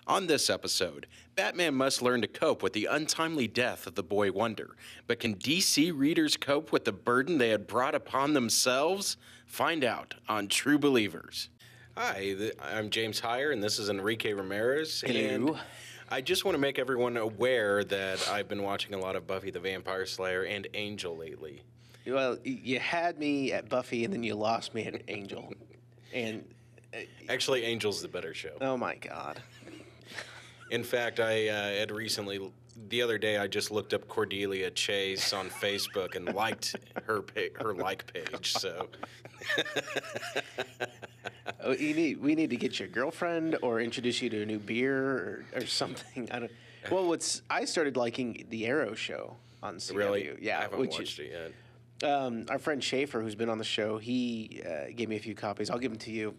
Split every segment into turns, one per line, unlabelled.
On this episode, Batman must learn to cope with the untimely death of the Boy Wonder. But can DC readers cope with the burden they had brought upon themselves? Find out on True Believers. Hi, I'm James Heyer, and this is Enrique Ramirez.
Hello.
And I just want to make everyone aware that I've been watching a lot of Buffy the Vampire Slayer and Angel lately.
Well, you had me at Buffy, and then you lost me at Angel. And
Actually, Angel's the better show.
oh my God.
In fact, I had recently, the other day, I just looked up Cordelia Chase on Facebook and liked her like page. So,
We need to get you a girlfriend or introduce you to a new beer or something. I don't. Well, I started liking the Arrow show on CW.
really,
Yeah,
I haven't watched it yet.
Our friend Schaefer, who's been on the show, he gave me a few copies. I'll give them to you.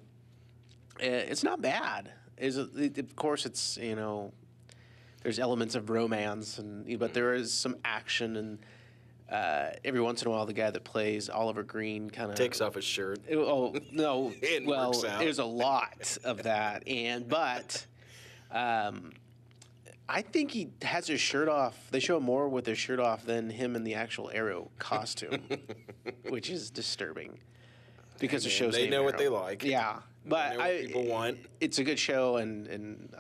It's not bad. Of course, it's, there's elements of romance, but there is some action, and every once in a while, the guy that plays Oliver Green kind of
Takes off his shirt.
Oh no!
And
well,
works out.
there's a lot of that, but I think he has his shirt off. They show him more with his shirt off than him in the actual Arrow costume, which is disturbing because the show's
They
named
know what
Arrow.
they like.
Yeah, but
They know what people want.
It's a good show, and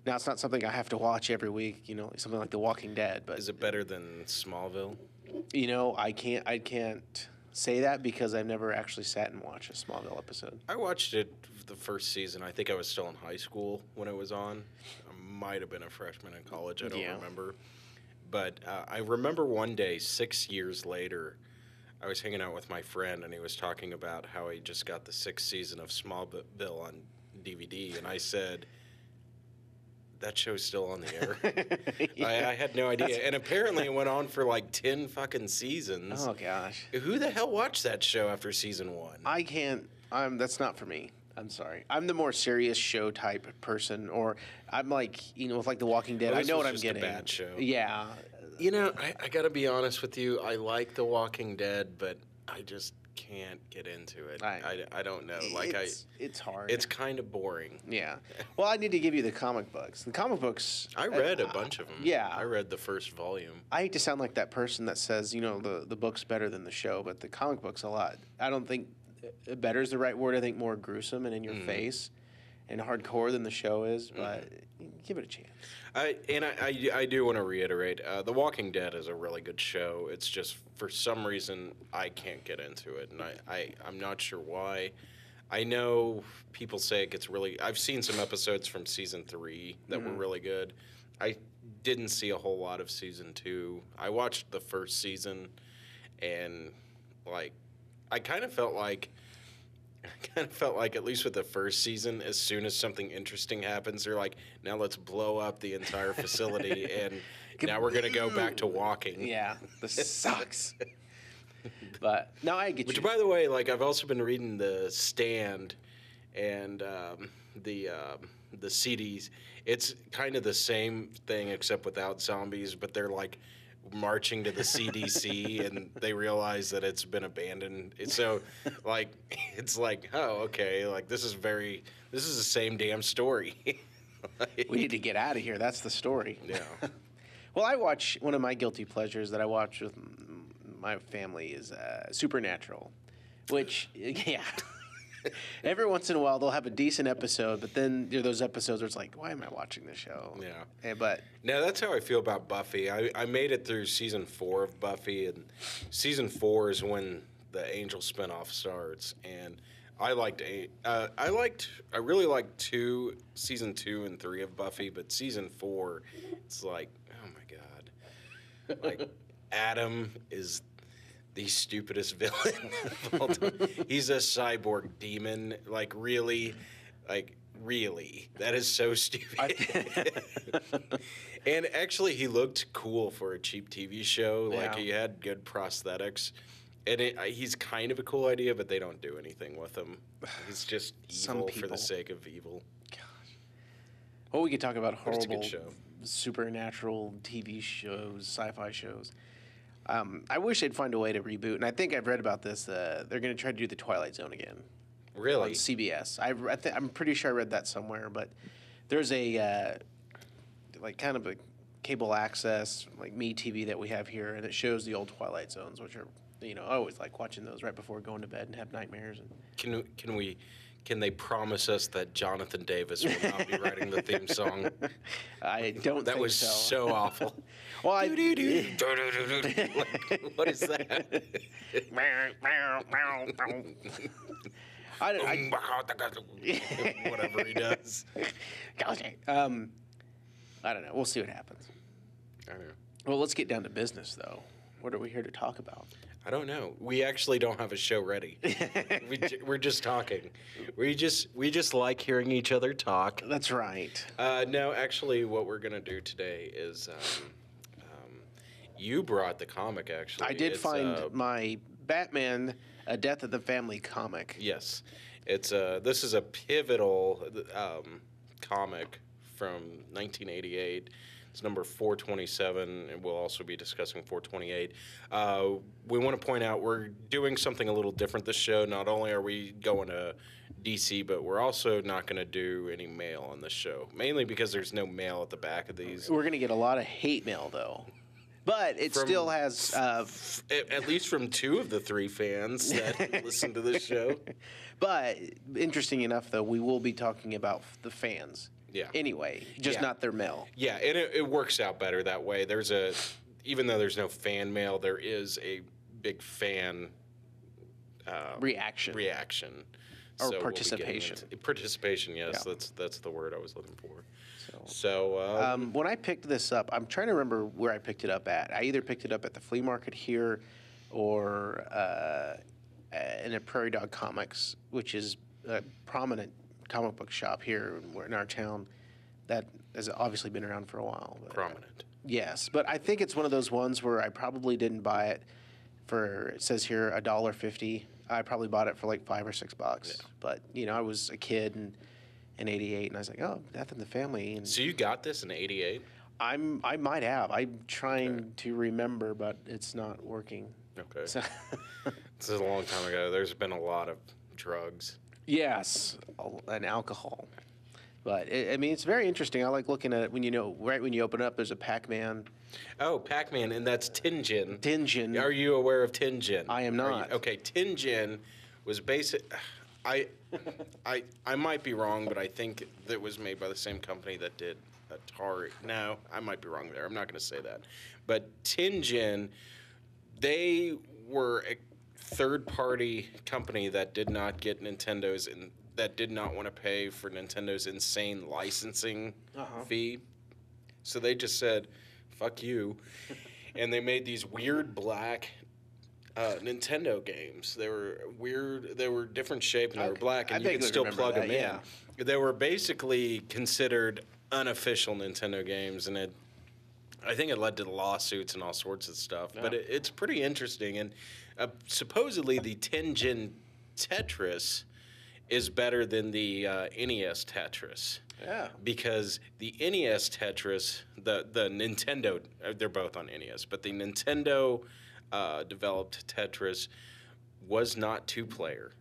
now it's not something I have to watch every week. Something like The Walking Dead. But
Is it better than Smallville?
I can't say that because I've never actually sat and watched a Smallville episode.
I watched it the first season. I think I was still in high school when it was on. I might have been a freshman in college. I don't remember. But I remember one day, 6 years later, I was hanging out with my friend, and he was talking about how he just got the 6th season of Smallville on DVD, and I said, that show's still on the air.
Yeah.
I had no idea. And apparently it went on for like 10 fucking seasons.
Oh, gosh.
Who the hell watched that show after season 1?
I can't. That's not for me. I'm sorry. I'm the more serious show type person, or I'm like, with like The Walking Dead.
Well,
I
this
know
was
what I'm
just a
getting.
bad show.
Yeah.
I got to be honest with you. I like The Walking Dead, but I just can't get into it. I don't know.
It's hard.
It's kind of boring.
Yeah. Well, I need to give you the comic books. The comic books.
I read a bunch of them.
Yeah.
I read the first volume.
I hate to sound like that person that says, the book's better than the show, but the comic book's a lot. I don't think better is the right word. I think more gruesome and in your face and hardcore than the show is, but give it a chance.
I do want to reiterate, The Walking Dead is a really good show. It's just, for some reason, I can't get into it, and I'm not sure why. I know people say it gets really... I've seen some episodes from Season 3 that were really good. I didn't see a whole lot of Season 2. I watched the first season, and, I kind of felt like, at least with the first season, as soon as something interesting happens, they're like, now let's blow up the entire facility, and now we're going to go back to walking.
Yeah, this sucks. But, no, I get you.
Which, by the way, I've also been reading The Stand and the CDs. It's kind of the same thing except without zombies, but they're, marching to the CDC and they realize that it's been abandoned. So it's oh, okay, this is the same damn story.
We need to get out of here. That's the story.
Yeah.
Well, I watch, one of my guilty pleasures that I watch with my family is Supernatural, which, yeah. Every once in a while, they'll have a decent episode, but then there are those episodes where it's like, why am I watching this show?
Yeah.
But
now that's how I feel about Buffy. I made it through season 4 of Buffy, and season 4 is when the Angel spinoff starts. And I really liked season 2 and 3 of Buffy, but season 4, it's like, oh my God, Adam is the stupidest villain of all time. He's a cyborg demon. Really, that is so stupid. And actually, he looked cool for a cheap TV show.
Yeah.
He had good prosthetics. And he's kind of a cool idea, but they don't do anything with him. He's just evil for the sake of evil.
Gosh. Well, we could talk about horrible
show.
supernatural TV shows, sci-fi shows. I wish they'd find a way to reboot, and I think I've read about this. They're going to try to do the Twilight Zone again.
Really?
On CBS. I'm pretty sure I read that somewhere, but There's a like kind of a cable access like Me TV that we have here, and it shows the old Twilight Zones, which are I always like watching those right before going to bed and have nightmares. And
Can they promise us that Jonathan Davis will not be writing the theme song?
I don't.
That
think
was so awful.
Well,
Like, what is that? Whatever he does.
I don't know. We'll see what happens.
I don't know.
Well, let's get down to business, though. What are we here to talk about?
I don't know. We actually don't have a show ready. We're just talking. We just like hearing each other talk.
That's right.
No, actually, what we're gonna do today is you brought the comic. Actually,
I did find my Batman: A Death of the Family comic.
Yes, this is a pivotal comic from 1988. It's number 427, and we'll also be discussing 428. We want to point out we're doing something a little different this show. Not only are we going to DC, but we're also not going to do any mail on this show, mainly because there's no mail at the back of these.
We're going to get a lot of hate mail, though. But it still has...
at least from 2 of the 3 fans that listen to this show.
But interesting enough, though, we will be talking about the fans.
Yeah.
Anyway, just not their mail.
Yeah, and it works out better that way. Even though there's no fan mail, there is a big fan
reaction. Or
So
participation.
Participation, yes.
Yeah.
That's the word I was looking for. So
when I picked this up, I'm trying to remember where I picked it up at. I either picked it up at the flea market here or in a Prairie Dog Comics, which is a prominent comic book shop here in our town that has obviously been around for a while. But,
prominent.
Yes, but I think it's one of those ones where I probably didn't buy it for, it says here, $1.50. I probably bought it for like $5 or $6. Yeah. But, I was a kid in 88, and I was like, oh, Death in the Family. And
so you got this in 88?
I might have. I'm trying to remember, but it's not working.
Okay.
So
this is a long time ago. There's been a lot of drugs.
Yes, and alcohol. But, it's very interesting. I like looking at it right when you open it up, there's a Pac-Man.
Oh, Pac-Man, and that's Tinjin.
Tinjin.
Are you aware of Tinjin?
I am not.
Okay, Tinjin was basic. I might be wrong, but I think that was made by the same company that did Atari. No, I might be wrong there. I'm not going to say that. But Tinjin, they were a third-party company that did not get Nintendo's and that did not want to pay for Nintendo's insane licensing fee. So they just said, fuck you. And they made these weird black Nintendo games. They were weird. They were different shape and they were black, and you could still plug them in. They were basically considered unofficial Nintendo games, and I think it led to lawsuits and all sorts of stuff. Yeah. But it's pretty interesting. And supposedly the Tengen Tetris is better than the NES Tetris.
Yeah.
Because the NES Tetris, the Nintendo, they're both on NES, but the Nintendo developed Tetris was not 2-player.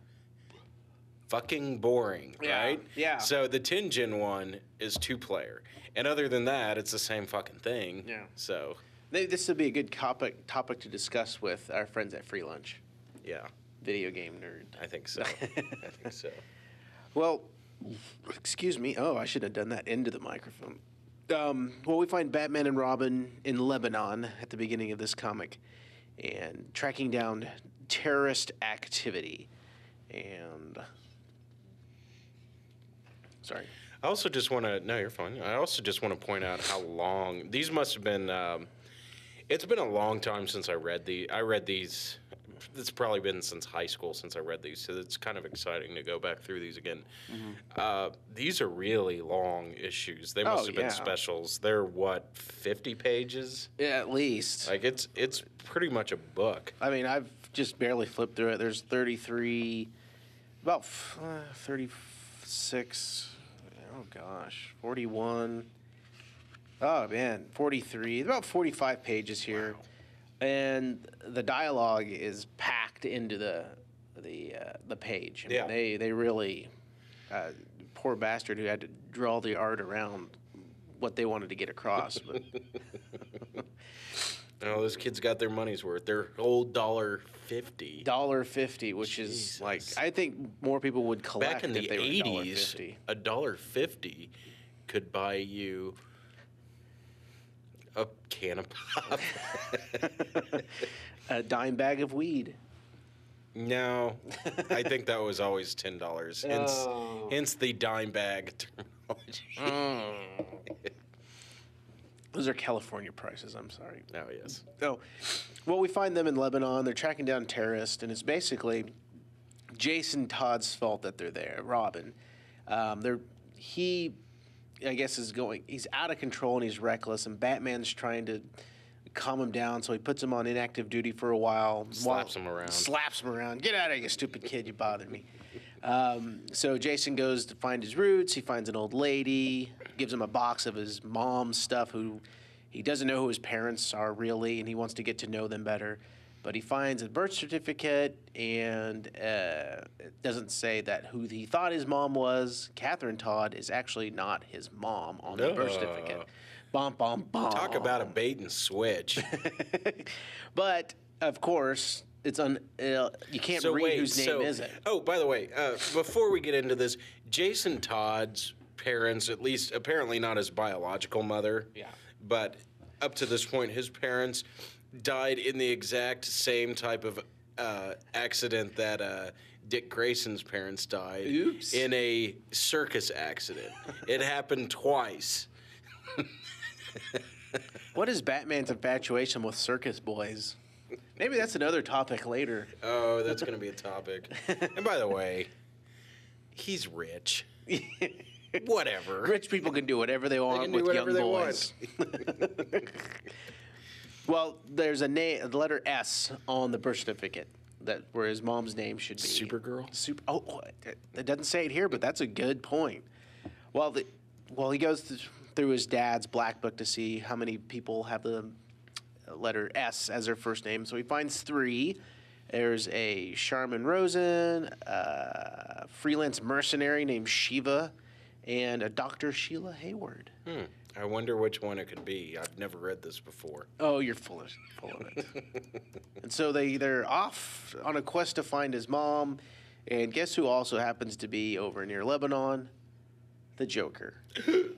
Fucking boring, right?
Yeah.
So the Tengen one is 2-player. And other than that, it's the same fucking thing.
Yeah.
So
this would be a good topic to discuss with our friends at Free Lunch.
Yeah.
Video game nerd.
I think so. I think so.
Well, excuse me. Oh, I should have done that into the microphone. Well, we find Batman and Robin in Lebanon at the beginning of this comic and tracking down terrorist activity. And sorry.
I also just want to... No, you're fine. I also just want to point out how long... These must have been... it's been a long time since I read these... It's probably been since high school since I read these, so it's kind of exciting to go back through these again. Mm-hmm. These are really long issues. They must have been specials. They're, 50 pages?
Yeah, at least.
Like, it's pretty much a book.
I mean, I've just barely flipped through it. There's 33... About 36... Oh, gosh. 41... Oh, man. 43... About 45 pages here. Wow. And the dialogue is packed into the page. I mean, they really poor bastard who had to draw the art around what they wanted to get across. But
No, those kids got their money's worth. Their whole $1.50.
$1.50, which is like, I think more people would collect
Back in
if
the
they were
'80s,
$1.50.
$1.50 could buy you a can of pop.
A dime bag of weed.
No, I think that was always $10. Hence the dime bag terminology.
Those are California prices, I'm sorry.
Oh, yes.
So, well, we find them in Lebanon. They're tracking down terrorists, and it's basically Jason Todd's fault that they're there, Robin. He, I guess, he's out of control and he's reckless, and Batman's trying to calm him down, so he puts him on inactive duty for a while.
Slaps him around.
Get out of here, you stupid kid. You bothered me. So Jason goes to find his roots. He finds an old lady, gives him a box of his mom's stuff, who he doesn't know who his parents are really, and he wants to get to know them better. But he finds a birth certificate, and it doesn't say that who he thought his mom was. Catherine Todd is actually not his mom on the birth certificate. Bom, bom, bom.
Talk about a bait and switch.
But, of course, it's you can't read whose name is it.
Oh, by the way, before we get into this, Jason Todd's parents, at least apparently not his biological mother, but up to this point, his parents died in the exact same type of accident that Dick Grayson's parents died.
Oops.
In a circus accident. It happened twice.
What is Batman's infatuation with circus boys? Maybe that's another topic later.
Oh, that's going to be a topic. And by the way, he's rich. Whatever.
Rich people can do whatever they want with young boys. Well, there's the letter S on the birth certificate where his mom's name should be.
Supergirl?
It doesn't say it here, but that's a good point. Well, he goes through his dad's black book to see how many people have the letter S as their first name. So he finds 3. There's a Charmin Rosen, a freelance mercenary named Shiva, and a Dr. Sheila Hayward.
I wonder which one it could be. I've never read this before.
Oh, you're full of it. And so they're off on a quest to find his mom. And guess who also happens to be over near Lebanon? The Joker. The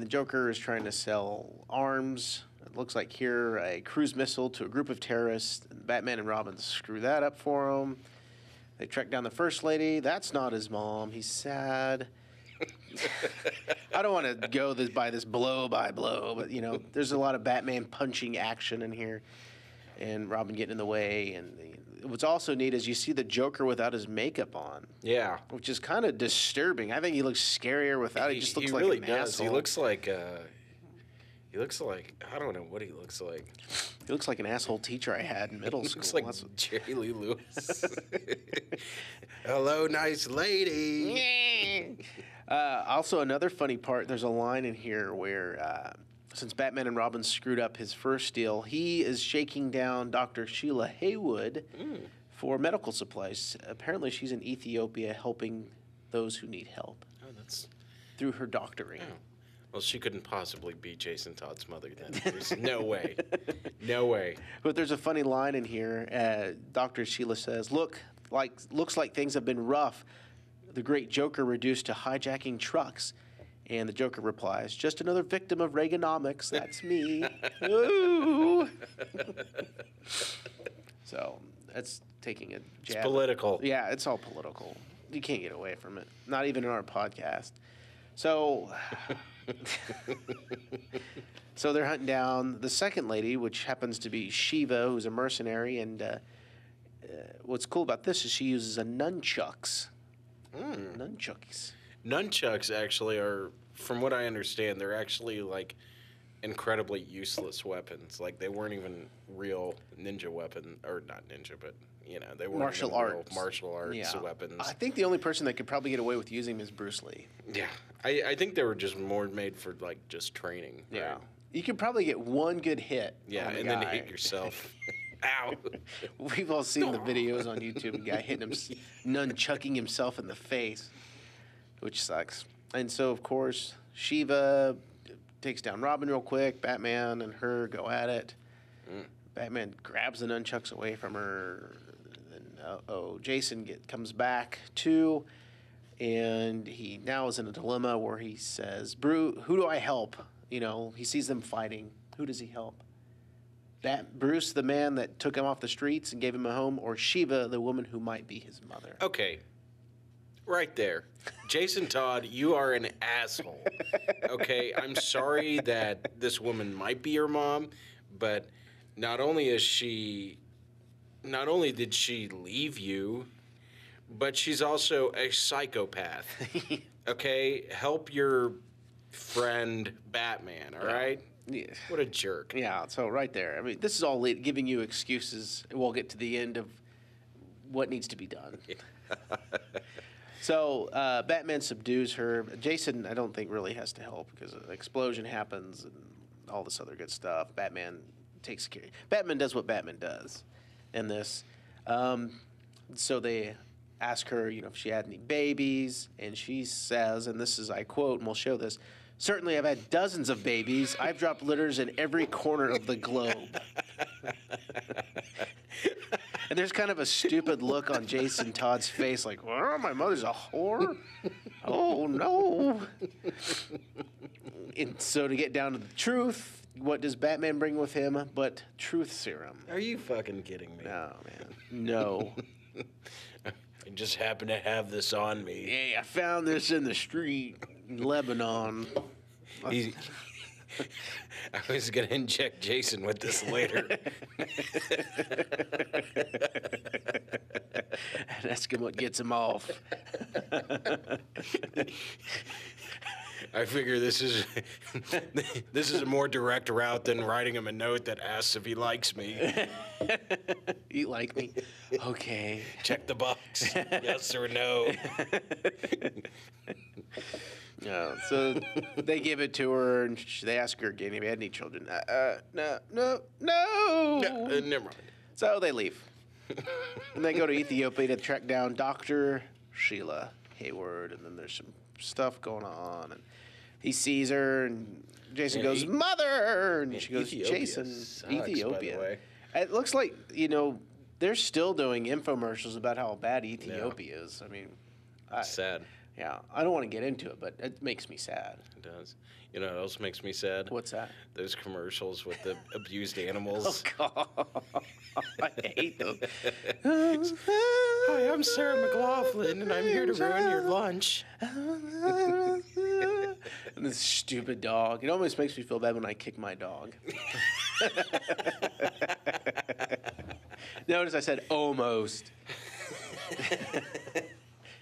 Joker is trying to sell arms. It looks like here a cruise missile to a group of terrorists. Batman and Robin screw that up for him. They track down the first lady. That's not his mom. He's sad. I don't want to go by this blow by blow, but there's a lot of Batman punching action in here, and Robin getting in the way. And what's also neat is you see the Joker without his makeup on.
Yeah,
which is kind of disturbing. I think he looks scarier without it. He just looks like
really
an
does.
asshole.
He looks like I don't know what he looks like.
He looks like an asshole teacher I had in middle school.
Looks like Jerry Lee Lewis. Hello, nice lady.
Also, another funny part, there's a line in here where since Batman and Robin screwed up his first deal, he is shaking down Dr. Sheila Haywood for medical supplies. Apparently, she's in Ethiopia helping those who need help.
Oh, that's
through her doctoring.
Oh. Well, she couldn't possibly be Jason Todd's mother then. There's no way. No way.
But there's a funny line in here. Dr. Sheila says, looks like things have been rough. The great Joker reduced to hijacking trucks. And the Joker replies, just another victim of Reaganomics. That's me. Ooh. So that's taking a jab.
It's political.
Yeah, it's all political. You can't get away from it. Not even in our podcast. So... So they're hunting down the second lady, which happens to be Shiva, who's a mercenary. And what's cool about this is she uses a nunchucks. Nunchucks.
Nunchucks actually are, from what I understand, they're actually like incredibly useless weapons. Like they weren't even real ninja weapon, or not ninja, but they weren't
martial arts
weapons.
I think the only person that could probably get away with using them is Bruce Lee.
Yeah, I think they were just more made for like just training.
Yeah,
right?
you could probably get one good hit.
Yeah,
on the
and
guy.
then hit yourself. Ow.
We've all seen the videos on YouTube. A guy hitting him, nunchucking himself in the face, which sucks. And so, of course, Shiva takes down Robin real quick. Batman and her go at it. Batman grabs the nunchucks away from her. And, Jason comes back too. And he now is in a dilemma where he says, who do I help? You know, he sees them fighting. Who does he help? Bruce, the man that took him off the streets and gave him a home, or Shiva, the woman who might be his mother?
Okay. Right there. Jason Todd, you are an asshole. Okay, I'm sorry that this woman might be your mom, but not only did she leave you, but she's also a psychopath. Okay, help your friend Batman, all right?
Yeah.
What a jerk.
Yeah, so right there. I mean, this is all giving you excuses. We'll get to the end of what needs to be done. So Batman subdues her. Jason, I don't think, really has to help because an explosion happens and all this other good stuff. Batman takes care. Batman does what Batman does in this. So they ask her, if she had any babies, and she says, and this is, I quote, and we'll show this, "Certainly I've had dozens of babies. I've dropped litters in every corner of the globe." And there's kind of a stupid look on Jason Todd's face, like, "Well, my mother's a whore? Oh, no." And so to get down to the truth, what does Batman bring with him but truth serum?
Are you fucking kidding me?
No, man. No.
I just happen to have this on me.
Hey, I found this in the street in Lebanon.
I was going to inject Jason with this later.
And ask him what gets him off.
I figure this is a more direct route than writing him a note that asks if he likes me.
You like me? Okay.
Check the box. Yes or no.
No, so they give it to her, and they ask her again if you had any children. No.
Never mind.
So they leave. And they go to Ethiopia to track down Dr. Sheila Hayward, and then there's some stuff going on, and he sees her, and Jason goes, "Mother!" And she goes,
Ethiopia
"Jason,
sucks,
Ethiopia."
by the way.
It looks like, they're still doing infomercials about how bad Ethiopia is. I mean,
Sad.
yeah, I don't want to get into it, but it makes me sad.
It does. You know what else makes me sad?
What's that?
Those commercials with the abused animals.
Oh, God. I hate those.
Hi, I'm Sarah McLaughlin, and I'm here to ruin your lunch.
And this stupid dog. It almost makes me feel bad when I kick my dog. Notice I said almost.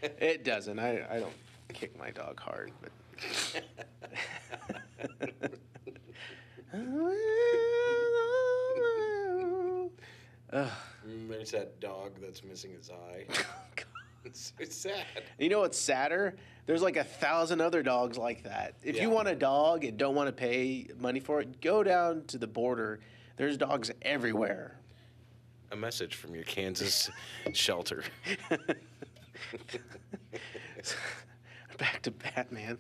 It doesn't. I don't kick my dog hard, but.
There's that dog that's missing his eye. It's sad.
You know what's sadder? There's like 1,000 other dogs like that. If you
Yeah.
want a dog and don't want to pay money for it, go down to the border. There's dogs everywhere.
A message from your Kansas shelter.
Back to Batman.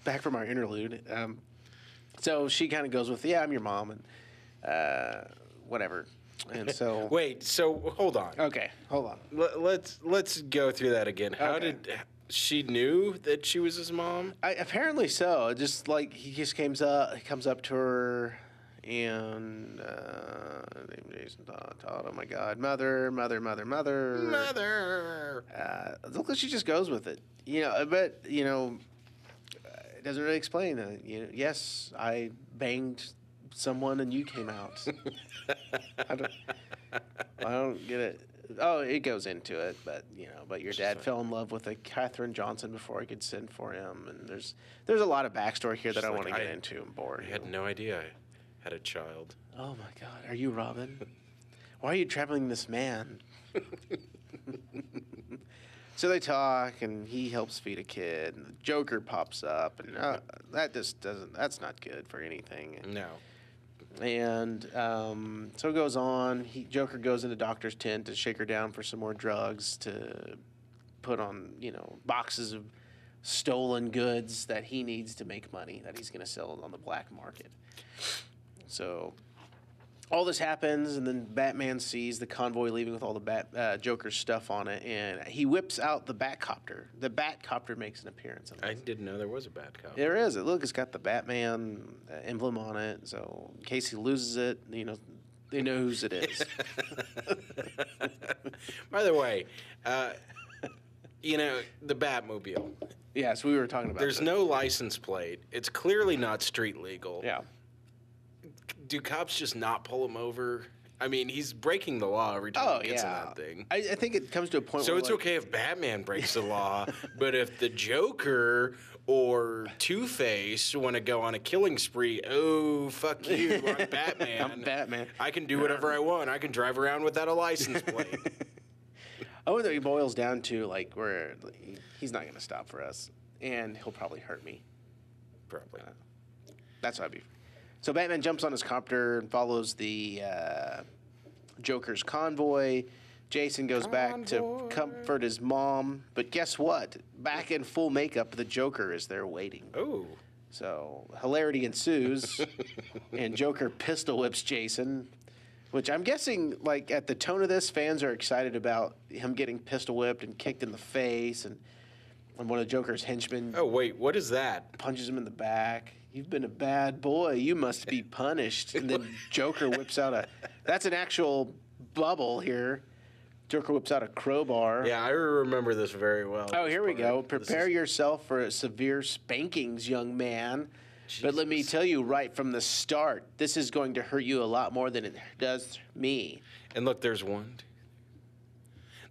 Back from our interlude. So she kind of goes with, "Yeah, I'm your mom," and whatever. And so
Wait, so hold on.
okay, hold on.
Let's go through that again. How
Okay.
did she knew that she was his mom?
Apparently so. Just like he just comes up to her, and Jason Todd. Oh my God, mother.
Mother.
It looks like she just goes with it. But it doesn't really explain. Yes, I banged someone and you came out. I don't get it. Oh, it goes into it, but your dad fell in love with a Katherine Johnson before I could send for him, and there's a lot of backstory here that I want to get into. I'm bored.
I had no idea I had a child.
Oh my God, are you Robin? Why are you traveling this man? So they talk, and he helps feed a kid, and the Joker pops up, and that just doesn't. That's not good for anything.
No.
And so it goes on. Joker goes into Doctor's tent to shake her down for some more drugs to put on, boxes of stolen goods that he needs to make money that he's going to sell on the black market. So all this happens, and then Batman sees the convoy leaving with all the Joker's stuff on it, and he whips out the Batcopter. The Batcopter makes an appearance.
I didn't know there was a Batcopter.
There is. It's got the Batman emblem on it, so in case he loses it, they know whose it is.
By the way, the Batmobile.
Yeah, so we were talking about
There's no license plate. It's clearly not street legal.
Yeah.
Do cops just not pull him over? I mean, he's breaking the law every time he gets in that thing.
I think it comes to a point
so
where...
it's okay if Batman breaks the law, but if the Joker or Two-Face want to go on a killing spree, oh, fuck you, I'm Batman.
I'm Batman.
I can do whatever I want. I can drive around without a license plate.
I wonder if he boils down to, where he's not going to stop for us, and he'll probably hurt me.
Probably.
That's what I'd be... So Batman jumps on his copter and follows the Joker's convoy. Jason goes back to comfort his mom. But guess what? Back in full makeup, the Joker is there waiting.
Oh.
So hilarity ensues, and Joker pistol whips Jason, which I'm guessing, at the tone of this, fans are excited about him getting pistol whipped and kicked in the face, and one of Joker's henchmen...
Oh, wait, what is that?
Punches him in the back. You've been a bad boy. You must be punished. And then Joker whips out that's an actual bubble here. Joker whips out a crowbar.
Yeah, I remember this very well.
Oh, here we go. Prepare yourself for severe spankings, young man. Jesus. But let me tell you right from the start, this is going to hurt you a lot more than it does me.
And look, there's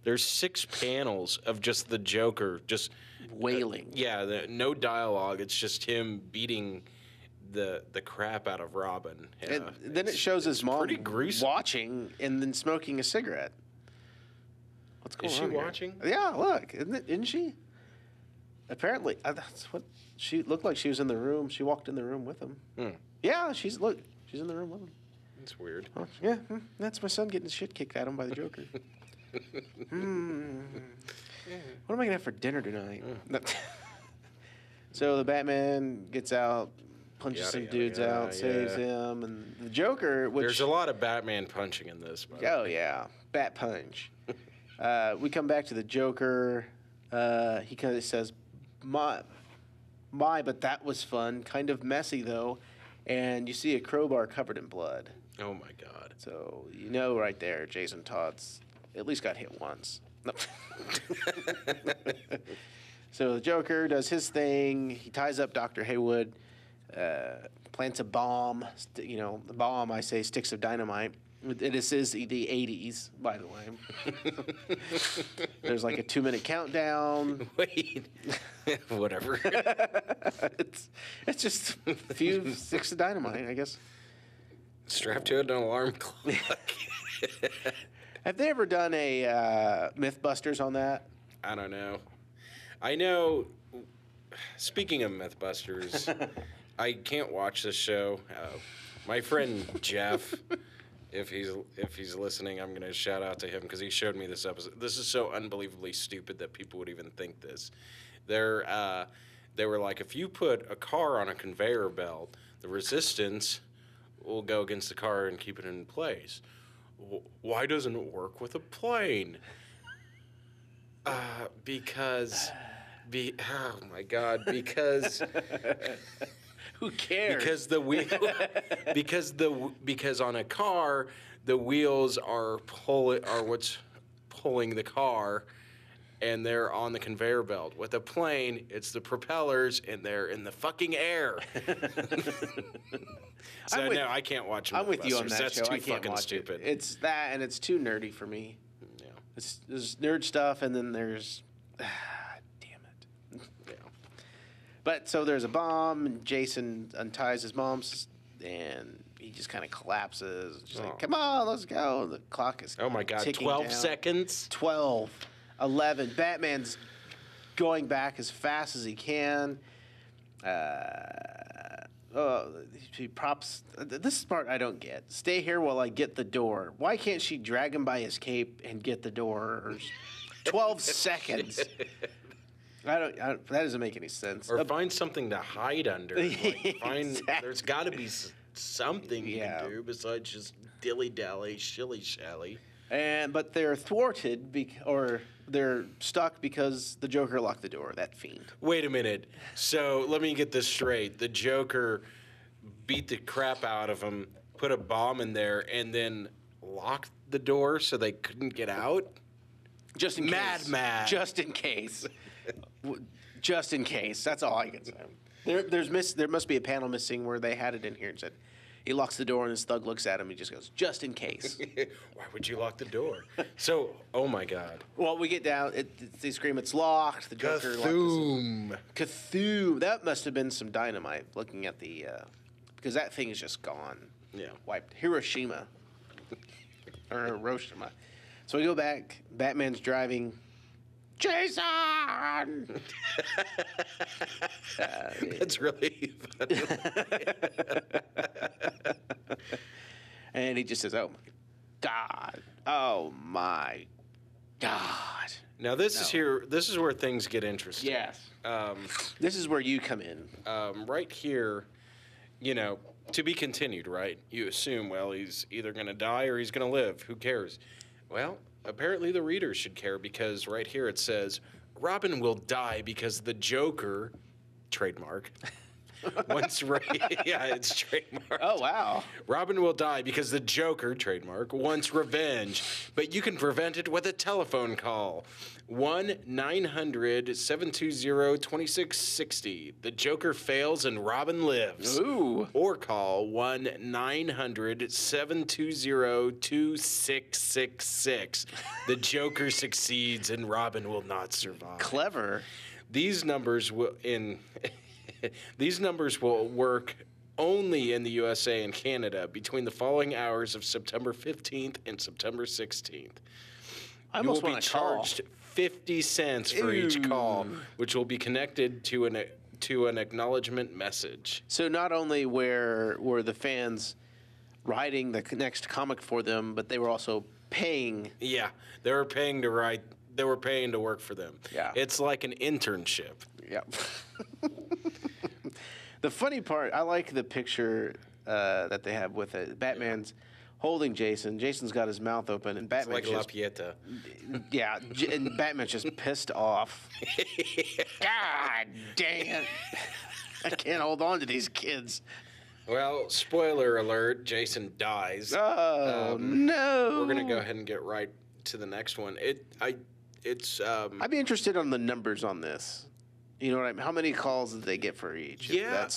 There's 6 panels of just the Joker just...
wailing.
No dialogue. It's just him beating the crap out of Robin. Yeah,
and then it shows his mom
pretty gruesome.
watching and then smoking a cigarette. What's going on?
Is she
here?
watching?
Yeah, look, isn't she? Apparently, that's what she looked like. She was in the room. She walked in the room with him. Yeah, she's in the room with him.
That's weird.
Oh, yeah, that's my son getting his shit kicked out of him by the Joker. What am I gonna have for dinner tonight? So the Batman gets out, punches some dudes out, saves him, and the Joker. Which
there's a lot of Batman punching in this.
Yeah, Bat punch. We come back to the Joker. He kind of says, "My, but that was fun. Kind of messy though." And you see a crowbar covered in blood.
Oh my God!
So right there, Jason Todd's at least got hit once. No. So the Joker does his thing. He ties up Dr. Haywood, plants a bomb. The bomb, I say, sticks of dynamite. This is the 80s, by the way. There's a 2-minute countdown.
Wait. Whatever.
It's just a few sticks of dynamite, I guess.
Strapped to an alarm clock.
Have they ever done a Mythbusters on that?
I don't know. I know, speaking of Mythbusters, I can't watch this show. My friend Jeff, if he's listening, I'm going to shout out to him because he showed me this episode. This is so unbelievably stupid that people would even think this. They were like, if you put a car on a conveyor belt, the resistance will go against the car and keep it in place. Why doesn't it work with a plane? Because oh my God, because
who cares?
Because the wheel because on a car the wheels are what's pulling the car, and they're on the conveyor belt. With a plane, it's the propellers and they're in the fucking air. So no, I can't watch Mythbusters.
I'm with you on that
That's
show.
too
I can't
fucking
watch
stupid.
It. It's that, and it's too nerdy for me.
Yeah.
There's nerd stuff, and then there's damn it.
Yeah.
But so there's a bomb, and Jason unties his mom's, and he just kind of collapses. Just like, come on, let's go. The clock is
Oh my God,
ticking
12
down.
seconds?
12, 11. Batman's going back as fast as he can. She props. This part I don't get. Stay here while I get the door. Why can't she drag him by his cape and get the door? Or 12 seconds. That doesn't make any sense.
Or find something to hide under. Like there's got to be something you can do besides just dilly-dally, shilly-shally.
But they're thwarted, or they're stuck because the Joker locked the door, that fiend.
Wait a minute. So let me get this straight. The Joker beat the crap out of him, put a bomb in there, and then locked the door so they couldn't get out?
Just in case.
Mad.
Just in case. Just in case. That's all I can say. There must be a panel missing where they had it in here and said, he locks the door and his thug looks at him. He just goes, just in case.
Why would you lock the door? So, oh my God.
Well, we get down. They scream, it's locked. The Joker
Cthulhu.
Cthulhu. That must have been some dynamite looking at the... because that thing is just gone.
Yeah.
Wiped. Hiroshima. Or Hiroshima. So we go back. Batman's driving. Jason!
That's really funny.
And he just says, oh, my God. Oh, my God.
Now, this is where things get interesting.
Yes. This is where you come in.
Right here, to be continued, right? You assume, well, he's either going to die or he's going to live. Who cares? Well, apparently the readers should care because right here it says, Robin will die because the Joker, trademark, yeah, it's trademark.
Oh, wow.
Robin will die because the Joker, trademark, wants revenge, but you can prevent it with a telephone call. 1-900-720-2660. The Joker fails and Robin lives.
Ooh.
Or call 1-900-720-2666. The Joker succeeds and Robin will not survive.
Clever.
These numbers will work only in the USA and Canada between the following hours of September 15th and September 16th.
I almost
you will be
want to call.
charged 50 cents for each call, which will be connected to an acknowledgement message.
So not only were the fans writing the next comic for them, but they were also paying.
Yeah, they were paying to write. They were paying to work for them.
Yeah.
It's like an internship.
Yeah. The funny part, I like the picture that they have with it. Batman's holding Jason. Jason's got his mouth open, and Batman's
It's like La Pieta.
Yeah, and Batman's just pissed off. God damn. I can't hold on to these kids.
Well, spoiler alert, Jason dies.
Oh, no.
We're going to go ahead and get right to the next one. I'd
be interested on the numbers on this. You know what I mean? How many calls did they get for each?
Yeah,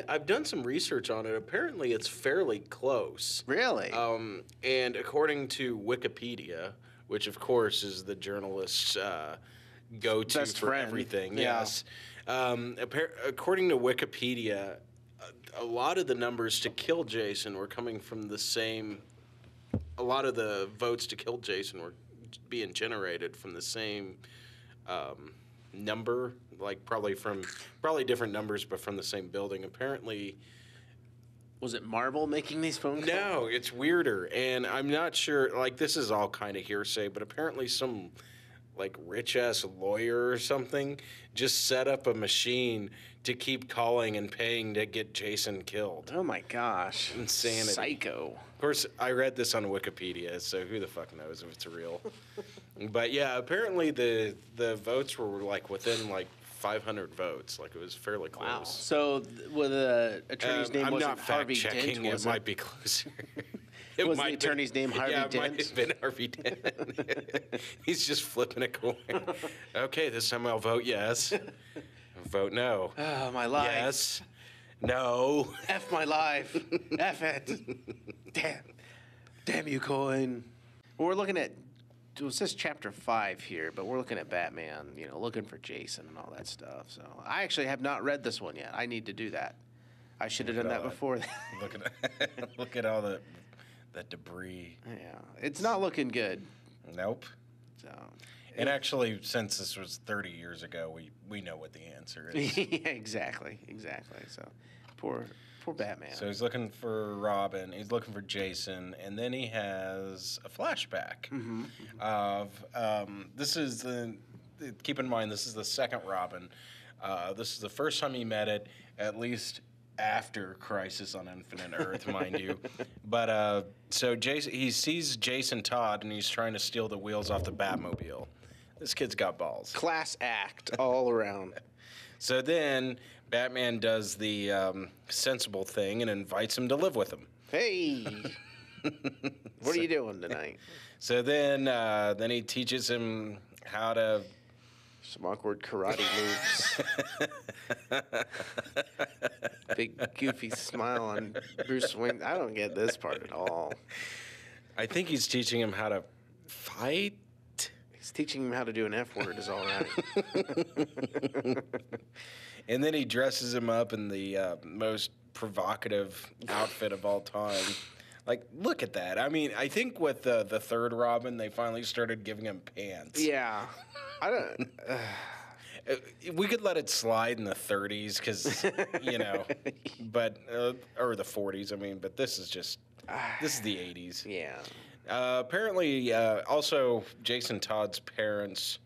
I've done some research on it. Apparently, it's fairly close.
Really?
And according to Wikipedia, which of course is the journalist's go-to
Best
for
friend.
everything.
Yeah.
Yes. According to Wikipedia, a lot of the numbers to kill Jason were coming from the same. A lot of the votes to kill Jason were being generated from the same number, like probably different numbers, but from the same building. Apparently,
was it Marvel making these phone calls?
no, it's weirder, and I'm not sure. Like, this is all kind of hearsay, but apparently some like rich ass lawyer or something just set up a machine to keep calling and paying to get Jason killed.
Oh my gosh.
Insanity.
Psycho.
Of course, I read this on Wikipedia, so who the fuck knows if it's real. But yeah, apparently the votes were like within like 500 votes. Like, it was fairly close.
Wow. So with the attorney's name
I'm
wasn't
not
Harvey
fact-checking.
Dent, was
it might be closer.
Was the attorney's name Harvey
Dent? Yeah, it
Dent?
might have been Harvey Dent. He's just flipping a coin. Okay, this time I'll vote yes. Vote no.
Oh, my life.
Yes. No.
F my life. F it. Damn you, coin. Well, we're looking at, it says chapter 5 here, but we're looking at Batman, looking for Jason and all that stuff. So I actually have not read this one yet. I need to do that. I should have done that before.
Look at all the debris.
Yeah, it's not looking good.
Nope.
So,
and actually, since this was 30 years ago, we know what the answer is.
yeah, exactly. So, Poor Batman.
So he's looking for Robin. He's looking for Jason, and then he has a flashback of this is the. Keep in mind, this is the second Robin. This is the first time he met it, at least after Crisis on Infinite Earth, mind you. But so he sees Jason Todd, and he's trying to steal the wheels off the Batmobile. This kid's got balls.
Class act all around.
So then Batman does the sensible thing and invites him to live with him.
Hey, what are you doing tonight?
So then he teaches him how to.
Some awkward karate moves. Big goofy smile on Bruce Wayne. I don't get this part at all.
I think he's teaching him how to fight.
He's teaching him how to do an F word is all right.
And then he dresses him up in the most provocative outfit of all time. Like, look at that. I mean, I think with the third Robin, they finally started giving him pants.
Yeah. I don't.
We could let it slide in the 30s because, but, or the 40s, I mean, but this is the 80s.
Yeah.
Apparently, also, Jason Todd's parents,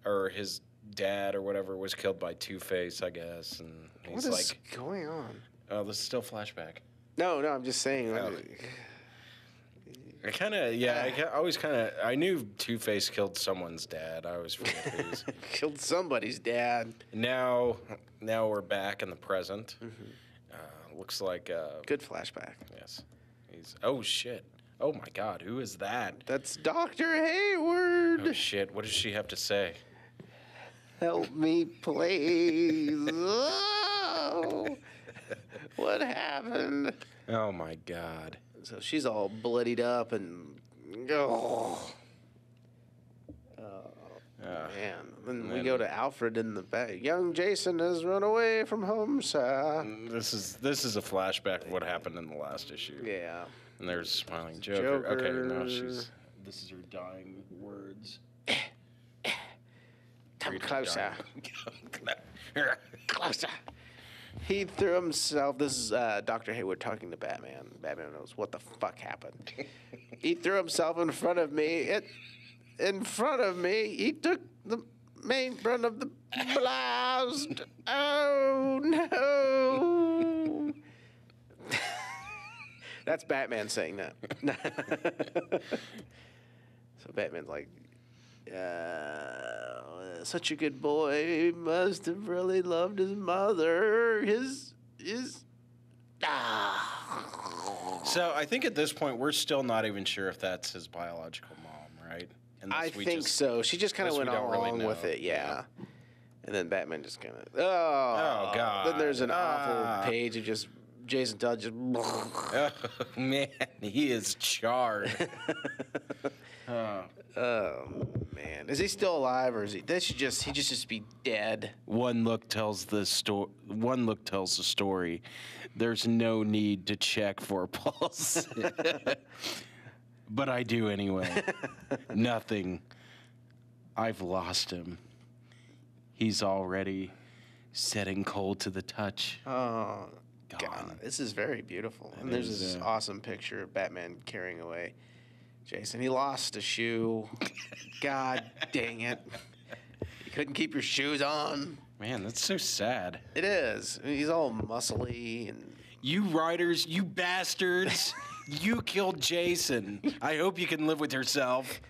or his dad or whatever, was killed by Two-Face, I guess. And he's
what is going on?
Oh, this is still flashback.
No, I'm just saying.
Oh. I knew Two-Face killed someone's dad. I always forget whose.
Killed somebody's dad.
Now we're back in the present. Looks like
good flashback.
Yes. Oh shit. Oh my God, who is that?
That's Dr. Hayward.
Oh shit, what does she have to say?
Help me, please. Oh, what happened?
Oh my God.
So she's all bloodied up and man. Then we go to Alfred in the back. Young Jason has run away from home, sir.
This is a flashback of what happened in the last issue.
Yeah.
And there's smiling Joker. Okay, now this is her dying words.
Come closer. Closer. He threw himself. This is Dr. Hayward talking to Batman. Batman knows what the fuck happened. He threw himself in front of me. In front of me, he took the main front of the blast. Oh no! That's Batman saying that. So Batman's like, such a good boy. He must have really loved his mother.
So I think at this point we're still not even sure if that's his biological mom, right?
I think so. She just kind of went along with it, yeah. And then Batman just kind of, oh
God.
Then there's an awful page of just Jason Todd just.
Oh man, he is charred.
Oh man, is he still alive or is he? That should just be dead.
One look tells the story. There's no need to check for a pulse, but I do anyway. Nothing. I've lost him. He's already setting cold to the touch.
Oh
Gone.
God, this is very beautiful. And there's this awesome picture of Batman carrying away Jason. He lost a shoe. God dang it. You couldn't keep your shoes on.
Man, that's so sad.
It is. He's all muscly and.
You writers, you bastards. You killed Jason. I hope you can live with yourself.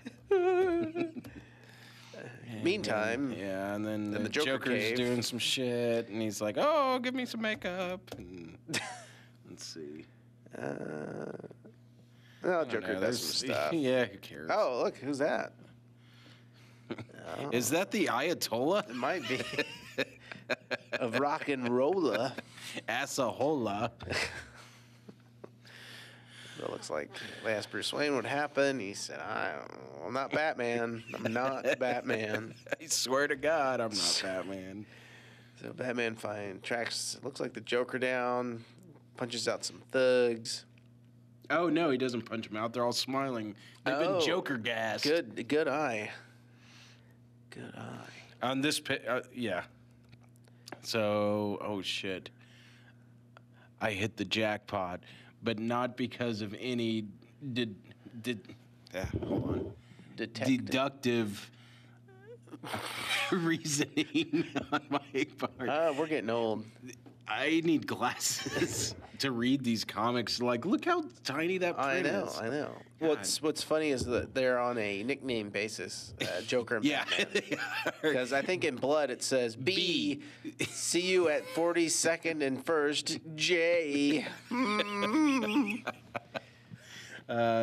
Meantime.
Yeah, and then the
Joker
Joker's
cave.
doing some shit, and he's like, oh, give me some makeup. And let's see.
Well, Joker does some stuff.
Yeah, who cares?
Oh, look, who's that?
Is that the Iatola?
It might be. Of rock and rolla.
Assahola.
It looks like they asked Bruce Wayne what happened. He said, I'm not Batman. I'm not Batman.
I swear to God, I'm not Batman.
So Batman tracks, looks like the Joker down, punches out some thugs.
Oh, no, he doesn't punch them out. They're all smiling. They've been Joker gassed.
Good eye. Good eye.
On this, yeah. So, oh, shit. I hit the jackpot, but not because of any hold on. Deductive reasoning on my part.
We're getting old.
I need glasses to read these comics. Like, look how tiny that print is.
I know. What's funny is that they're on a nickname basis, Joker and Batman. Because I think in Blood it says B. See you at 42nd and 1st, J.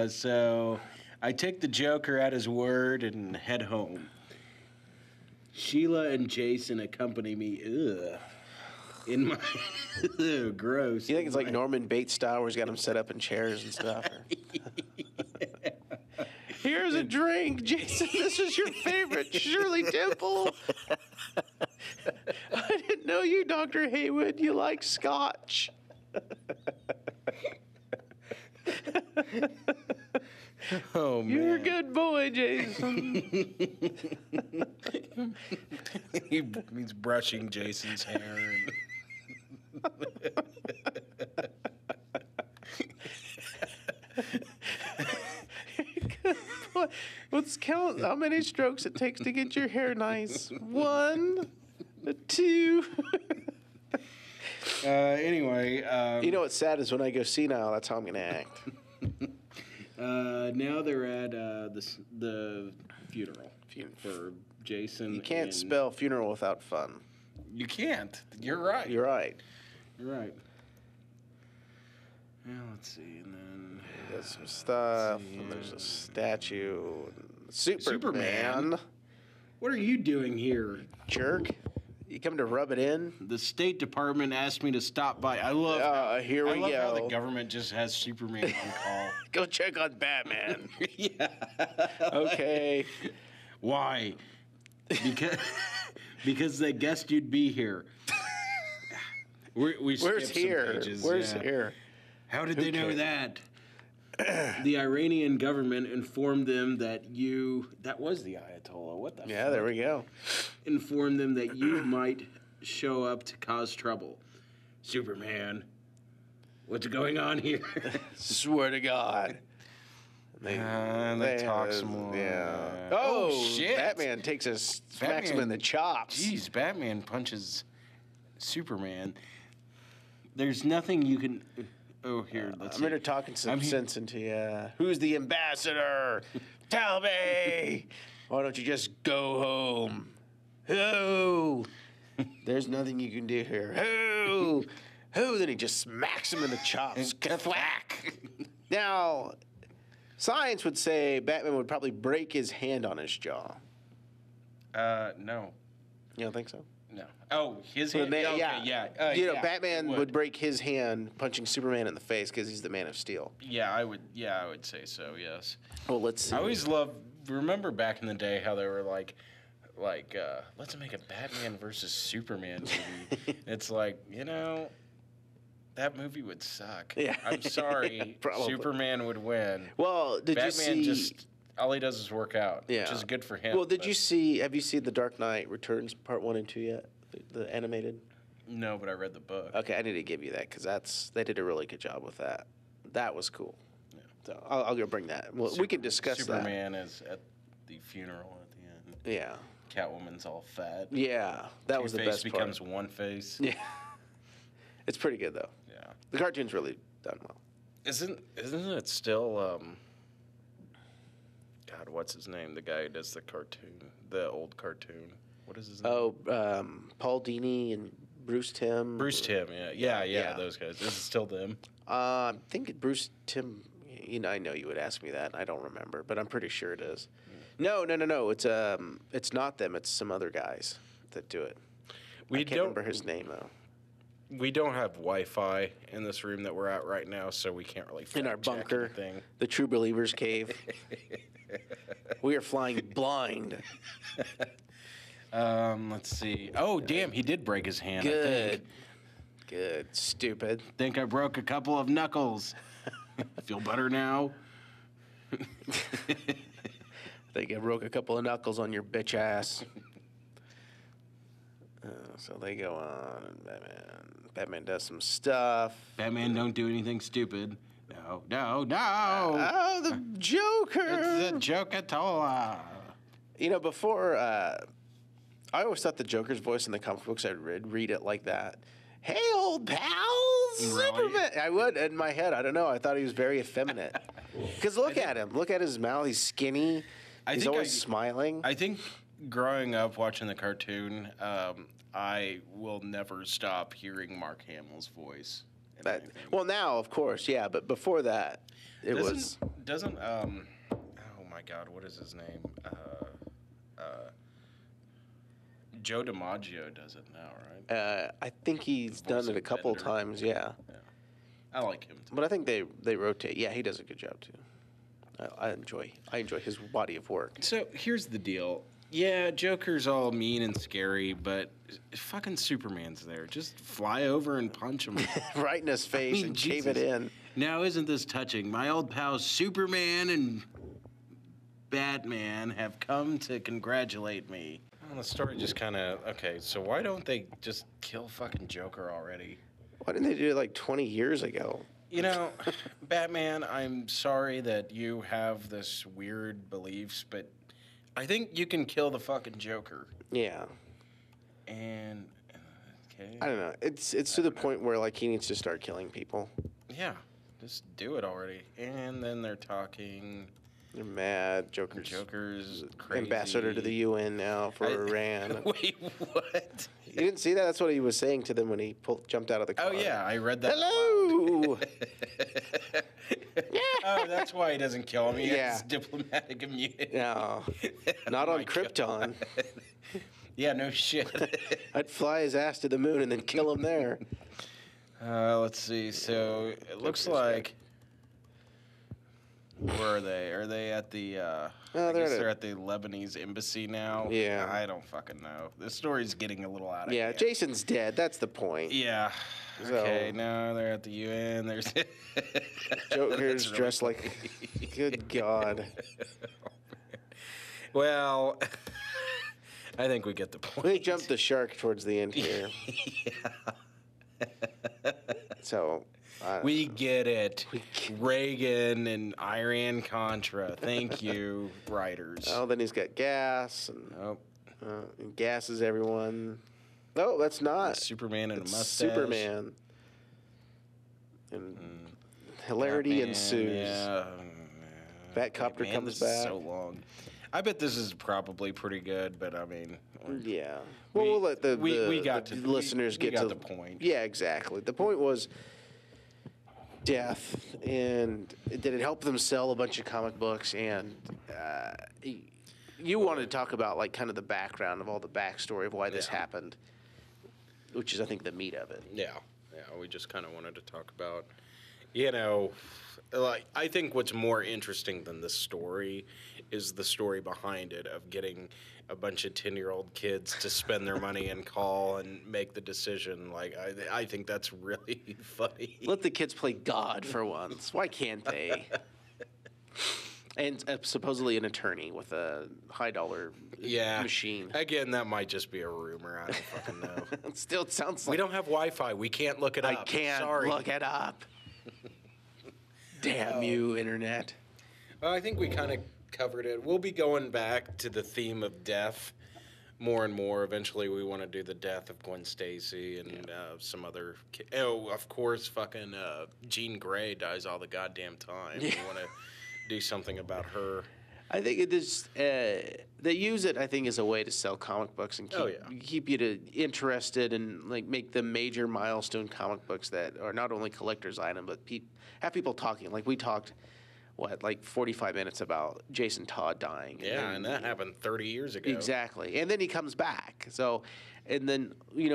So I take the Joker at his word and head home. Sheila and Jason accompany me. In my gross.
You think it's like Norman Bates style, where he's got them set up in chairs and stuff? Here's a drink, Jason. This is your favorite, Shirley Temple. I didn't know you, Dr. Haywood. You like scotch.
Oh, man.
You're a good boy, Jason.
He's brushing Jason's hair.
Let's count how many strokes it takes to get your hair nice. 1, 2.
Anyway.
You know what's sad is when I go senile, that's how I'm going to act.
Now they're at the funeral for Jason.
You can't spell funeral without fun.
You can't. You're right.
You're right.
You're right. Well, let's see, and then
there's some stuff, and there's a statue. Superman.
What are you doing here,
jerk? You come to rub it in?
The State Department asked me to stop by. I love.
Here we go.
How the government just has Superman on call.
Go check on Batman.
Yeah.
Okay.
Why? Because they guessed you'd be here. We
Where's here?
Pages,
Where's here?
How did they know that? The Iranian government informed them that that was the Iatola. What the
Yeah,
fuck?
there we go.
Informed them that you might show up to cause trouble. Superman, what's going on here?
Swear to God.
They talk some more.
Yeah.
Oh, shit.
Batman takes smacks him in the chops.
Jeez, Batman punches Superman. There's nothing you can... Oh, here, let's
I'm
see.
here talking some sense into you. Who's the ambassador? Tell me. Why don't you just go home? Who? There's nothing you can do here. Who? Then he just smacks him in the chops. Thwack. Now, science would say Batman would probably break his hand on his jaw.
No.
You don't think so?
No. Oh, his hand? Yeah.
Batman would break his hand punching Superman in the face because he's the Man of Steel.
Yeah, I would say so, yes.
Well, let's see.
I always remember back in the day how they were like, let's make a Batman versus Superman movie. It's like, that movie would suck.
Yeah.
I'm sorry. Superman would win.
Well,
Batman all he does is work out, which is good for him.
Well, have you seen The Dark Knight Returns Part 1 and 2 yet? The animated?
No, but I read the book.
Okay, I need to give you that because they did a really good job with that. That was cool. Yeah. So I'll go bring that. Well, we can discuss
Superman is at the funeral at the end.
Yeah.
Catwoman's all fat.
Yeah, that was the best part.
becomes one face.
Yeah. It's pretty good though.
Yeah.
The cartoon's really done well.
Isn't it still God, what's his name? The guy who does the cartoon, the old cartoon. What is his name?
Oh, Paul Dini and Bruce Timm.
Bruce Timm, yeah, those guys. Is it still them?
I think Bruce Timm. I know you would ask me that. I don't remember, but I'm pretty sure it is. No. It's not them. It's some other guys that do it. I can't remember his name though.
We don't have Wi-Fi in this room that we're at right now, so we can't really
in our bunker,
anything.
The True Believers Cave. We are flying blind.
Let's see. Oh, damn, he did break his hand.
Good. Stupid.
Think I broke a couple of knuckles. Feel better now?
I think I broke a couple of knuckles on your bitch ass. So they go on, and Batman does some stuff.
Batman don't do anything stupid. No.
Oh, the Joker!
It's the Iatola.
You know, before, I always thought the Joker's voice in the comic books, I'd read it like that. Hey, old pal,
Really?
Superman. I would, in my head, I don't know. I thought he was very effeminate. Because look at him. Look at his mouth. He's skinny. He's always smiling.
I think growing up watching the cartoon, I will never stop hearing Mark Hamill's voice.
Well, now, of course, yeah. But before that,
Doesn't, oh my God, what is his name? Joe DiMaggio does it now, right?
I think he's done it a couple times, yeah.
I like him too.
But I think they rotate. Yeah, he does a good job too. I enjoy his body of work.
So here's the deal. Yeah, Joker's all mean and scary, but fucking Superman's there. Just fly over and punch him.
Right in his face and shave it in.
Now, isn't this touching? My old pals Superman and Batman have come to congratulate me. Well, the story just kind of... Okay, so why don't they just kill fucking Joker already?
Why didn't they do it like 20 years ago?
You know, Batman, I'm sorry that you have this weird beliefs, but I think you can kill the fucking Joker.
Yeah.
And... Okay.
I don't know. It's to the point where, like, he needs to start killing people.
Yeah, just do it already. And then they're talking...
They're mad. Joker's
crazy.
Ambassador to the UN now for Iran.
Wait, what?
You didn't see that? That's what he was saying to them when he jumped out of the car.
Oh, yeah, I read that.
Hello!
Oh, that's why he doesn't kill him. He
Yeah.
has diplomatic immunity.
No, not on Krypton.
Yeah, no shit.
I'd fly his ass to the moon and then kill him there.
Let's see. So it looks like... Where are they? Are they at the... I guess they're at the Lebanese embassy now.
Yeah.
I don't fucking know. This story's getting a little out of
Yeah,
hand.
Jason's dead. That's the point.
Yeah.
So-
Okay, no, they're at the UN. There's
Joker's
That's
dressed
really
like... Good God.
Well, I think we get the point.
We jumped the shark towards the end here. So...
We get it. Reagan and Iran-Contra. Thank you, writers.
Oh, then he's got gas, and
Nope.
and gasses everyone. No, that's not.
Superman and a
It's
mustache.
Superman. And hilarity
Batman,
ensues.
Yeah.
Batcopter
Man,
comes
this is
back.
so long. I bet this is probably pretty good, but I mean...
Yeah. Well, we'll let the listeners
we
get
got
to
the point.
Yeah, exactly. The point was death, and did it help them sell a bunch of comic books? And you wanted to talk about, like, kind of the background of all the backstory of why this happened, which is, I think, the meat of it.
Yeah, we just kind of wanted to talk about, you know, like, I think what's more interesting than the story is the story behind it of getting a bunch of 10-year-old kids to spend their money and call and make the decision. Like, I think that's really funny.
Let the kids play God for once. Why can't they? And supposedly an attorney with a high-dollar machine.
Again, that might just be a rumor. I don't fucking know.
It still sounds like...
We don't have Wi-Fi. We can't look it up.
I can't
Sorry.
look it up. Damn you, Internet.
Well, I think we kind of covered it. We'll be going back to the theme of death more and more. Eventually, we want to do the death of Gwen Stacy and some other... Oh, of course, fucking Jean Grey dies all the goddamn time.
Yeah.
We want to do something about her.
I think it is. They use it, I think, as a way to sell comic books and keep you interested and, like, make them major milestone comic books that are not only collector's item, but have people talking. Like, we talked, like 45 minutes about Jason Todd dying.
Yeah, and that happened 30 years ago.
Exactly. And then he comes back. So, and then, we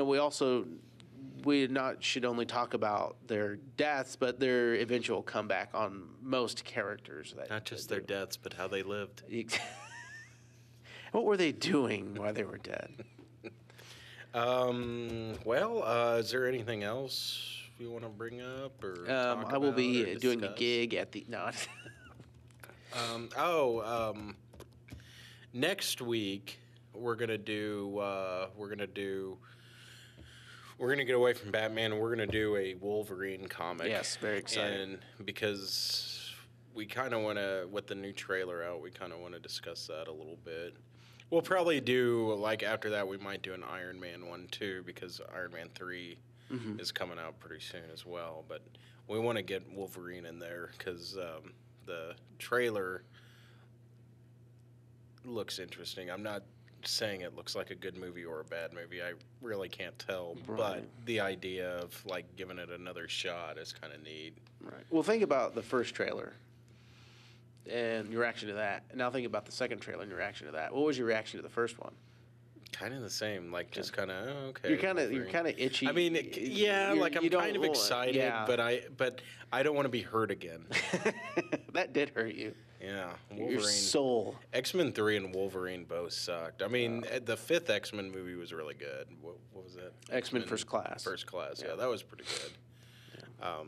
should only talk about their deaths, but their eventual comeback on most characters.
Not just their deaths, but how they lived.
What were they doing while they were dead?
Is there anything else you want to bring up or talk
I will
about
be
or
doing a
discuss?
gig at the
next week we're gonna do we're gonna get away from Batman and we're gonna do a Wolverine comic.
Yes, very exciting.
And because we kind of want to, with the new trailer out, we kind of want to discuss that a little bit. We'll probably do, like, after that, we might do an Iron Man one, too, because Iron Man 3 is coming out pretty soon as well. But we want to get Wolverine in there because the trailer looks interesting. I'm not saying it looks like a good movie or a bad movie. I really can't tell.
Right.
But the idea of, like, giving it another shot is kind of neat.
Right. Well, think about the first trailer and your reaction to that. And now think about the second trailer and your reaction to that. What was your reaction to the first one?
Kind of the same, like just kind of okay.
You're kind of itchy.
I mean, yeah, like I'm kind of excited,
yeah.
but I don't want to be hurt again.
That did hurt you.
Yeah,
Wolverine. Your soul.
X-Men 3 and Wolverine both sucked. I mean, the fifth X-Men movie was really good. What was that?
X-Men First Class.
First Class, yeah, that was pretty good.
Yeah.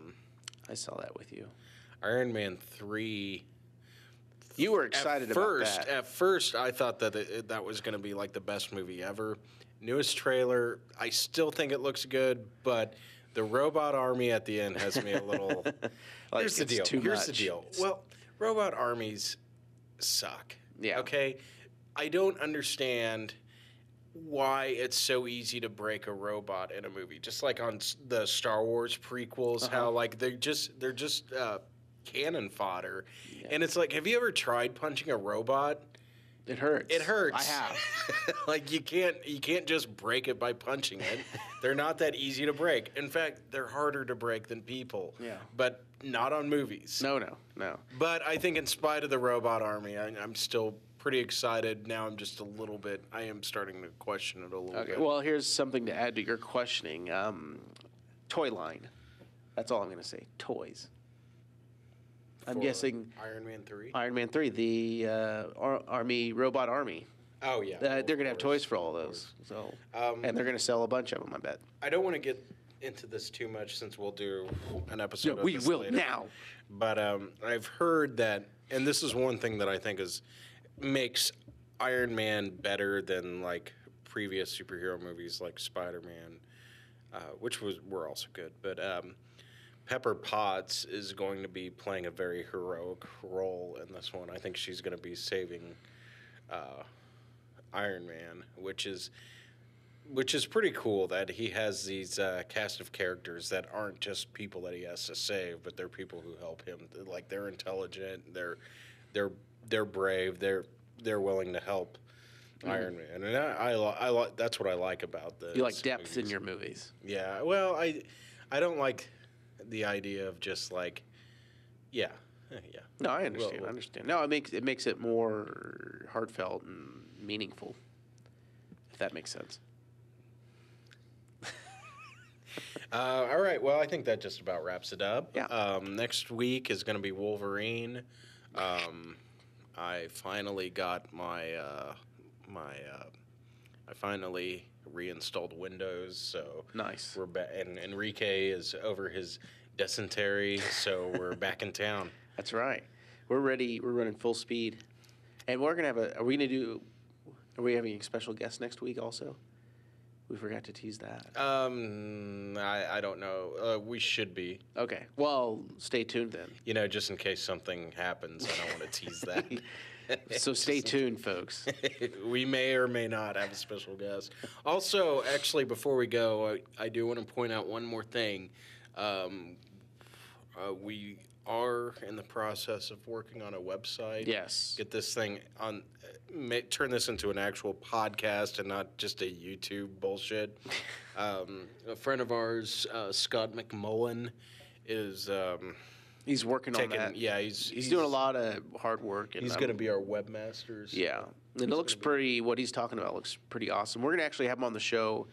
I saw that with you.
Iron Man 3.
You were excited about that.
At first, I thought that that was going to be like the best movie ever. Newest trailer, I still think it looks good, but the robot army at the end has me a little.
Like,
here's the deal. Here's the deal. Well, robot armies suck.
Yeah.
Okay. I don't understand why it's so easy to break a robot in a movie. Just like on the Star Wars prequels, how like they're just cannon fodder. Yeah. And it's like, have you ever tried punching a robot?
It hurts.
It hurts.
I have.
Like you can't just break it by punching it. They're not that easy to break. In fact, they're harder to break than people.
Yeah.
But not on movies.
No.
But I think in spite of the robot army, I'm still pretty excited. Now I am starting to question it a little bit.
Well, here's something to add to your questioning. Toy line. That's all I'm going to say. Toys. I'm guessing
Iron Man 3?
Iron Man 3, the robot army.
Oh, yeah.
They're going to have toys for all those. So, and they're going to sell a bunch of them, I bet.
I don't want to get into this too much since we'll do an episode of
we
this
will
later.
now.
But I've heard that, and this is one thing that I think makes Iron Man better than, like, previous superhero movies like Spider-Man, which were also good. But Pepper Potts is going to be playing a very heroic role in this one. I think she's going to be saving Iron Man, which is pretty cool that he has these cast of characters that aren't just people that he has to save, but they're people who help him. Like they're intelligent, they're brave, they're willing to help Iron Man, and I that's what I like about this.
You like depth in your movies.
Yeah, well, I don't like the idea of just like, yeah.
No, I understand. I understand. No, it makes it more heartfelt and meaningful. If that makes sense.
All right. Well, I think that just about wraps it up.
Yeah.
Next week is going to be Wolverine. I finally got I finally reinstalled Windows, so
nice.
We're back, and Enrique is over his dysentery, so we're back in town.
That's right. We're ready. We're running full speed, and we're gonna have Are we having a special guest next week also? We forgot to tease that.
I don't know. We should be.
Okay. Well, stay tuned then.
Just in case something happens, I don't want to tease that.
So stay tuned, folks.
We may or may not have a special guest. Also, actually, before we go, I do want to point out one more thing. We are in the process of working on a website.
Yes.
Get this thing on. Turn this into an actual podcast and not just a YouTube bullshit. A friend of ours, Scott McMullen, is.
He's working on that.
Yeah, he's
doing a lot of hard work. And
he's going to be our webmaster.
Yeah, and it looks pretty. What he's talking about looks pretty awesome. We're going to actually have him on the show,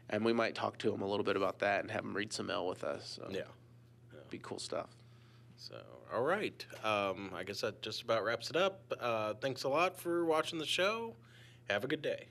and we might talk to him a little bit about that and have him read some mail with us. So
yeah,
be cool stuff.
So, all right. I guess that just about wraps it up. Thanks a lot for watching the show. Have a good day.